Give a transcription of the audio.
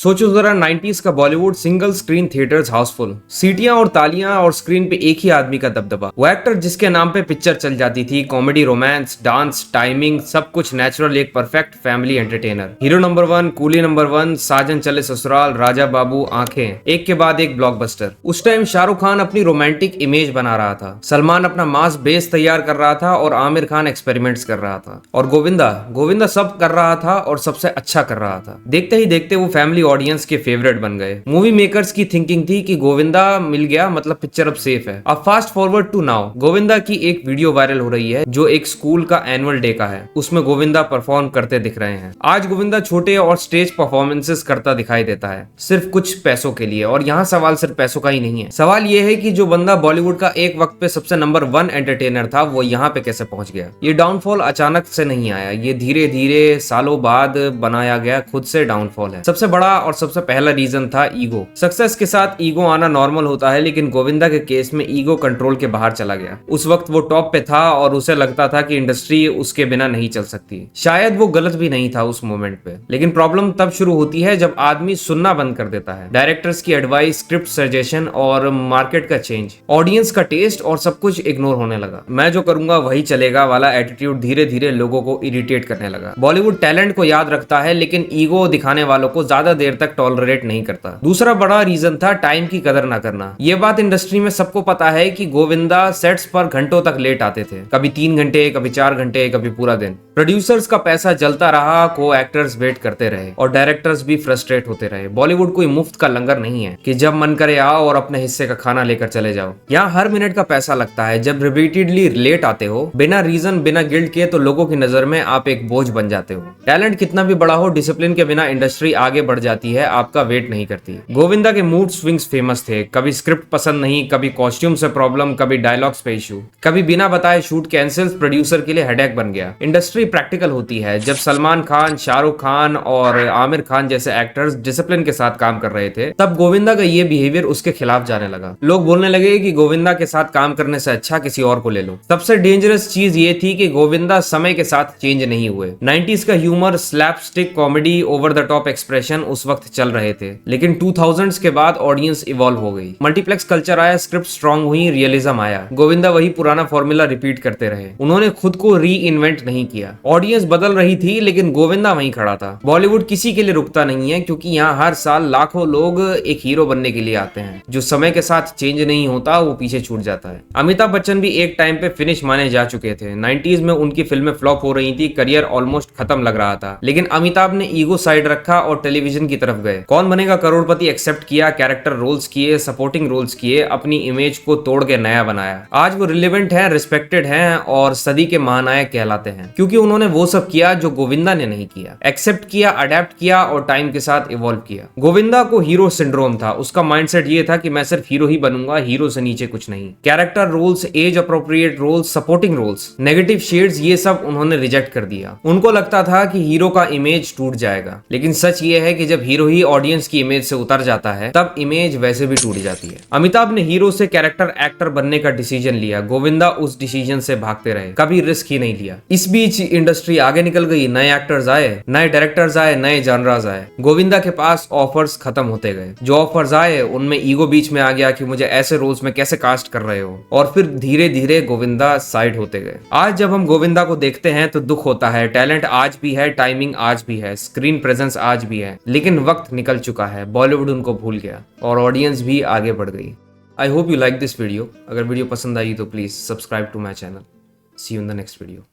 सोचो जरा 90s का Bollywood single screen theatres Housefull, सीटियां और तालियां और स्क्रीन पे एक ही आदमी का दबदबा। वो एक्टर जिसके नाम पे पिक्चर चल जाती थी, कॉमेडी, रोमांस, डांस, टाइमिंग, सब कुछ नेचुरल, एक perfect family entertainer. Hero number 1, coolie number 1, साजन चले ससुराल, राजा बाबू, आंखें, एक के बाद एक ब्लॉकबस्टर। उस टाइम शाहरुख खान अपनी रोमांटिक इमेज बना रहा था, सलमान अपना मास बेस तैयार कर रहा था और आमिर खान एक्सपेरिमेंट्स कर रहा था, और गोविंदा सब कर रहा था और सबसे अच्छा कर रहा था। देखते ही देखते वो फैमिली ऑडियंस के फेवरेट बन गए। मूवी मेकर्स की थिंकिंग थी कि गोविंदा मिल गया मतलब पिक्चर अब सेफ है। अब fast forward to now, Govinda की एक वीडियो वायरल हो रही है जो एक स्कूल का एनुअल डे का है। उसमें गोविंदा परफॉर्म करते दिख रहे हैं। आज गोविंदा छोटे और स्टेज परफॉर्मेंसेस करता दिखाई देता है, सिर्फ कुछ पैसों के लिए। और यहाँ सवाल सिर्फ पैसों का ही नहीं है, सवाल ये है कि जो बंदा बॉलीवुड का एक वक्त पे सबसे नंबर 1 एंटरटेनर था, वो यहाँ पे कैसे पहुंच गया। ये डाउनफॉल अचानक से नहीं आया, ये धीरे धीरे सालों बाद बनाया गया खुद से डाउनफॉल है। सबसे बड़ा और सबसे पहला रीजन था ईगो। सक्सेस के साथ ईगो आना नॉर्मल होता है, लेकिन गोविंदा के केस में ईगो कंट्रोल के बाहर चला गया। उस वक्त वो टॉप पे था और उसे लगता था कि इंडस्ट्री उसके बिना नहीं चल सकती। शायद वो गलत भी नहीं था उस मोमेंट पे, लेकिन प्रॉब्लम तब शुरू होती है जब आदमी सुनना बंद कर देता है। डायरेक्टर्स की एडवाइस, स्क्रिप्ट सजेशन और मार्केट का चेंज, ऑडियंस का टेस्ट और सब कुछ इग्नोर होने लगा। मैं जो करूंगा वही चलेगा वाला एटीट्यूड धीरे धीरे लोगों को इरिटेट करने लगा। बॉलीवुड टैलेंट को याद रखता है, लेकिन ईगो दिखाने वालों को ज्यादा देर तक टॉलरेट नहीं करता। दूसरा बड़ा रीजन था टाइम की कदर ना करना। ये बात इंडस्ट्री में सबको पता है कि गोविंदा सेट्स पर घंटों तक लेट आते थे, कभी 3 घंटे, कभी 4 घंटे, कभी पूरा दिन। प्रोड्यूसर्स का पैसा जलता रहा, को एक्टर्स वेट करते रहे और डायरेक्टर्स भी फ्रस्ट्रेट होते रहे। बॉलीवुड कोई मुफ्त का लंगर नहीं है कि जब मन करे आओ और अपने हिस्से का खाना लेकर चले जाओ। यहाँ हर मिनट का पैसा लगता है। जब रिपीटेडली लेट आते हो बिना रीजन, बिना गिल्ट के, तो लोगों की नजर में आप एक बोझ बन जाते हो। टैलेंट कितना भी बड़ा हो, डिसिप्लिन के बिना इंडस्ट्री आगे बढ़ जाती है, आपका वेट नहीं करती। गोविंदा के मूड स्विंग्स फेमस थे। कभी स्क्रिप्ट पसंद नहीं, कभी कॉस्ट्यूम से प्रॉब्लम, कभी डायलॉग्स पे इशू, कभी बिना बताए शूट कैंसिल। प्रोड्यूसर के लिए हेडेक बन गया। इंडस्ट्री प्रैक्टिकल होती है। जब सलमान खान, शाहरुख खान और आमिर खान जैसे एक्टर्स डिसिप्लिन के साथ काम कर रहे थे, तब गोविंदा का ये बिहेवियर उसके खिलाफ जाने लगा। लोग बोलने लगे कि गोविंदा के साथ काम करने से अच्छा किसी और को ले लो। सबसे डेंजरस चीज ये थी कि गोविंदा समय के साथ चेंज नहीं हुए। 90s का humour, slapstick comedy, over the top expression उस वक्त चल रहे थे, लेकिन 2000s के बाद ऑडियंस इवॉल्व हो गई। मल्टीप्लेक्स कल्चर आया, स्क्रिप्ट स्ट्रांग हुई, रियलिज्म आया। गोविंदा वही पुराना फॉर्मूला रिपीट करते रहे। उन्होंने खुद को री इन्वेंट नहीं किया। ऑडियंस बदल रही थी, लेकिन गोविंदा वहीं खड़ा था। बॉलीवुड किसी के लिए रुकता नहीं है, क्योंकि यहाँ हर साल लाखों लोग एक हीरो बनने के लिए आते हैं। जो समय के साथ चेंज नहीं होता वो पीछे छूट जाता है। अमिताभ बच्चन भी एक टाइम पे फिनिश माने जा चुके थे। 90s में उनकी फिल्में फ्लॉप हो रही थी, करियर ऑलमोस्ट खत्म लग रहा था, लेकिन अमिताभ ने ईगो साइड रखा और टेलीविजन की तरफ गए। कौन बनेगा करोड़पति एक्सेप्ट किया, कैरेक्टर रोल्स किए, सपोर्टिंग रोल्स किए, अपनी इमेज को तोड़ के नया बनाया। आज वो रिलेवेंट है, रिस्पेक्टेड हैं और सदी के महानायक कहलाते हैं, क्योंकि उन्होंने वो सब किया जो गोविंदा ने नहीं किया। एक्सेप्ट किया, अडेप्ट किया और टाइम के साथ इवॉल्व किया। गोविंदा को हीरो सिंड्रोम था। उसका माइंडसेट ये था कि मैं सिर्फ हीरो ही बनूंगा, हीरो से नीचे कुछ नहीं। Character roles, as appropriate roles, supporting roles, negative shades, ये सब उन्होंने रिजेक्ट कर दिया। उनको लगता था कि हीरो का इमेज टूट जाएगा, लेकिन सच ये है कि जब हीरो ही ऑडियंस की इमेज से उतर जाता है, तब इमेज वैसे भी टूट जाती है। अमिताभ ने हीरो से कैरेक्टर एक्टर बनने का डिसीजन लिया। गोविंदा उस डिसीजन से भागते रहे, कभी रिस्क ही नहीं लिया। इस बीच इंडस्ट्री आगे निकल गई, नए एक्टर्स आए, नए डायरेक्टर्स आए, नए जॉनरास आए। गोविंदा के पास ऑफर्स खत्म होते गए। जो ऑफर्स आए उनमें ईगो बीच में आ गया कि मुझे ऐसे रोल्स में कैसे कास्ट कर रहे हो, और फिर धीरे धीरे गोविंदा साइड होते गए। आज जब हम गोविंदा को देखते हैं तो दुख होता है। टैलेंट आज भी है, टाइमिंग आज भी है, स्क्रीन प्रेजेंस आज भी है, लेकिन वक्त निकल चुका है। बॉलीवुड उनको भूल गया और ऑडियंस भी आगे बढ़ गई। I hope you like this video. अगर वीडियो पसंद आई तो please subscribe to my channel. See you in the next video.